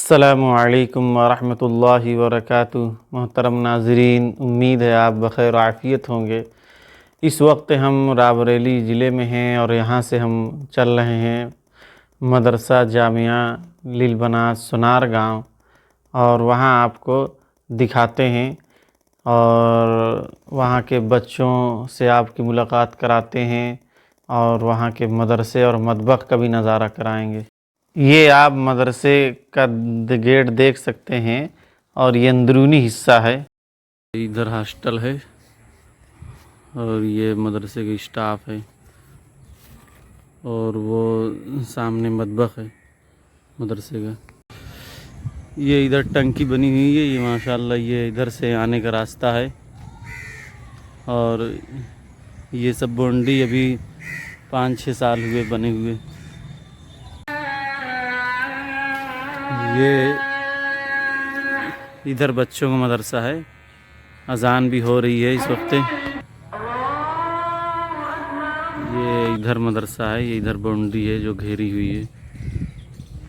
अस्सलामुअलैकुम वरहमतुल्लाहि वबरकातुहू। मोहतरम नाज़रीन, उम्मीद है आप बख़ैर आफ़ियत होंगे। इस वक्त हम रायबरेली ज़िले में हैं और यहाँ से हम चल रहे हैं मदरसा जामिया लिल बनात सुनार गाँव, और वहाँ आपको दिखाते हैं और वहाँ के बच्चों से आपकी मुलाकात कराते हैं और वहाँ के मदरसे और मतबख का भी नज़ारा कराएंगे। ये आप मदरसे का गेट देख सकते हैं और ये अंदरूनी हिस्सा है। इधर हॉस्टल है और ये मदरसे के स्टाफ है और वो सामने मतबख है मदरसे का। ये इधर टंकी बनी हुई है, ये माशाल्लाह ये इधर से आने का रास्ता है। और ये सब बाउंड्री अभी 5-6 साल हुए बने हुए। ये इधर बच्चों का मदरसा है, अजान भी हो रही है इस वक्त। ये इधर मदरसा है, ये इधर बाउंड्री है जो घेरी हुई है।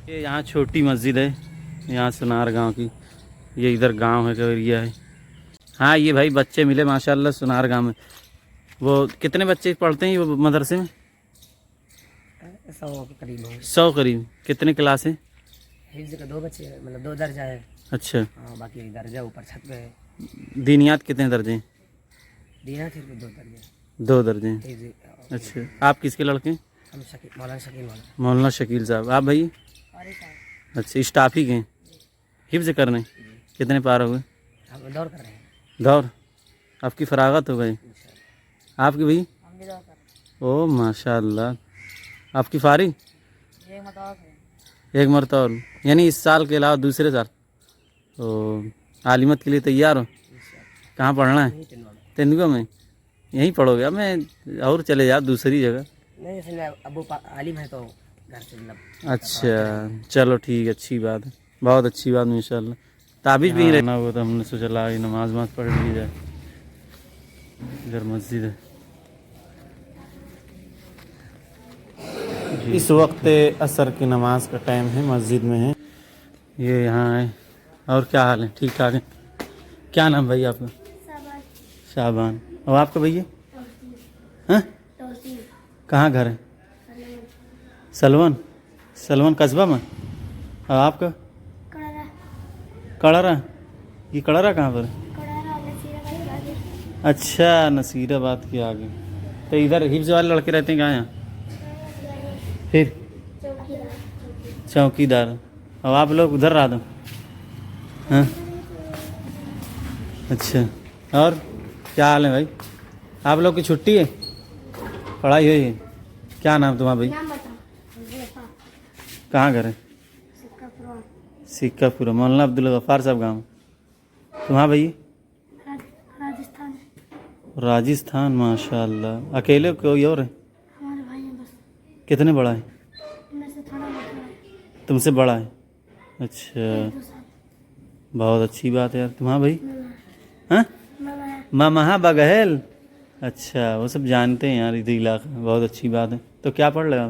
ये यहाँ छोटी मस्जिद है, यहाँ सुनार गांव की। ये इधर गांव है का एरिया है। हाँ ये भाई बच्चे मिले माशाल्लाह सुनार गांव में। वो कितने बच्चे पढ़ते हैं वो मदरसे में? 100 के करीब होंगे। 100 करीब। कितने क्लास हैं? हिफ्ज़ के 2 बच्चे, मतलब 2 दर्जा है। अच्छा। हाँ, बाकी एक दर्जा ऊपर छत पे है। दीनियात कितने दर्जे हैं? दीनियात सिर्फ 2 दर्जे। 2 दर्जे हैं। हिफ्ज़। अच्छा, आप किसके लड़के हैं? हम मौलाना शकील मौलाना शकील साहब। आप भाई? अच्छा, स्टाफ ही गए हिफ्ज़ करने। कितने पार हो गए? हम दौड़ कर रहे हैं। दौड़? आपकी फरागत हो गई? आपकी भाई? हम भी दौड़ कर रहे हैं। ओ माशाल्लाह। आपकी फारिग? एक मरतबा और, यानी इस साल के अलावा दूसरे साल? तो आलिमत के लिए तैयार हो? कहाँ पढ़ना है? तेंदुआ में? यहीं पढ़ोगे? अब मैं और चले जाओ दूसरी जगह। नहीं, इसलिए अबू आलिम है तो घर से मतलब। अच्छा चलो ठीक, अच्छी बात है, बहुत अच्छी बात माशाल्लाह। ताबीज़ भी रहना वो तो हमने सोचा ला नमाज पढ़ ली जाए। इधर मस्जिद है। इस वक्त असर की नमाज का टाइम है, मस्जिद में है ये। यहाँ है। और क्या हाल है? ठीक ठाक है। क्या नाम भाई आपका? शाबान। और आपका भैया? हाँ, कहाँ घर है? सलवन। सलवन कस्बा में। और आपका? कड़रा। ये कड़रा कहाँ पर है? अच्छा, नसीराबाद के आगे। तो इधर हिफ्ज़ वाले लड़के रहते हैं कहाँ? यहाँ फिर चौकीदार। अब आप लोग उधर रहा दो। हाँ अच्छा, और क्या हाल है भाई? आप लोग की छुट्टी है, पढ़ाई हुई है? क्या नाम तुम्हारा भाई? कहाँ घर है? सिक्कापुरा। मौलाना अब्दुल गफ्फार साहब गाँव। तुम्हारा भाई? राजस्थान। माशाल्लाह। अकेले कोई और है? कितने बड़ा है? तुमसे बड़ा है? अच्छा, बहुत अच्छी बात है यार। तुम्हारा भाई? हाँ, मामा बगहेल। अच्छा, वो सब जानते हैं यार इधर इलाका में, बहुत अच्छी बात है। तो क्या पढ़ रहे हो?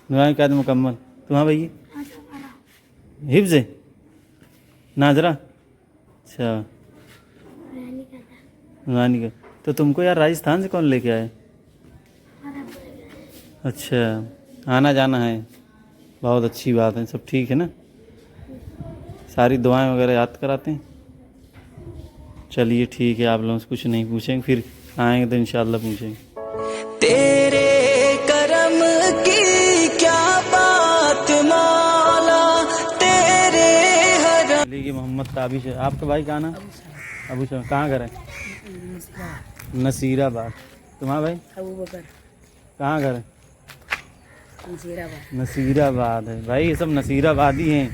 नूरानी कायदा मुकम्मल। तुम्हारा भैया? हिफ्ज़ है नाजरा। अच्छा, नूरानी का। तो तुमको यार राजस्थान से कौन लेके आए? अच्छा, आना जाना है, बहुत अच्छी बात है। सब ठीक है ना? सारी दुआएं वगैरह याद कराते हैं? चलिए ठीक है, आप लोगों से कुछ नहीं पूछेंगे, फिर आएंगे तो इंशाल्लाह पूछेंगे। तेरे करम की क्या बात मौला, तेरे हर। मोहम्मद ताबिश है। आपका भाई का नाम? अबू शहर। कहाँ घर है? नसीराबाद। तुम्हारा भाई? अबू बकर। कहाँ घर है? नसीराबाद है। भाई ये सब नसीराबादी हैं,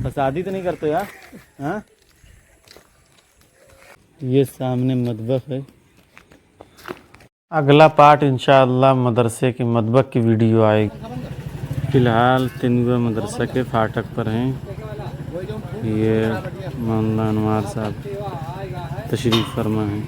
फसादी तो नहीं करते यार? हाँ, ये सामने मतबख है। अगला पार्ट इंशाअल्लाह मदरसे के मतबख की वीडियो आएगी। फ़िलहाल तेंदुआ मदरसा के फाटक पर हैं। ये मौलाना अनवार साहब तशरीफ़ फरमा हैं।